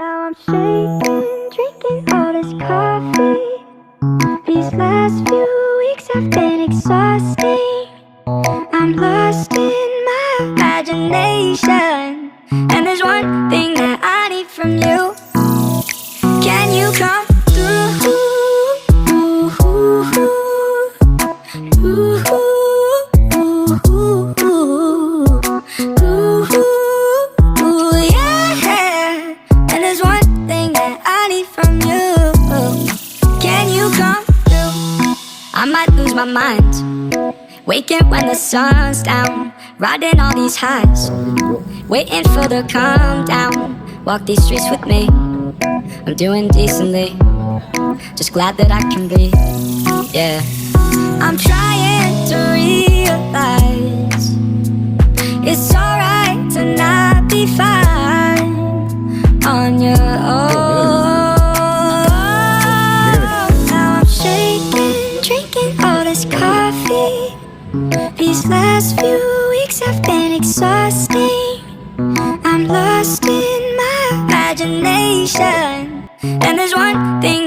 Now I'm shaking, drinking all this coffee. These last few weeks have been exhausting. I'm lost in my imagination, and there's one thing that I need from you. Can you come through? Yeah. And there's one thing that I need from you. Can you come through? I might lose my mind, waking when the sun's down, riding all these highs, waiting for the calm down. Walk these streets with me, I'm doing decently, just glad that I can be, yeah. I'm trying to realize it's alright to not be fine on your own. Now I'm shaking, drinking all this coffee. These last few weeks have been exhausting. I'm lost in my imagination, and there's one thing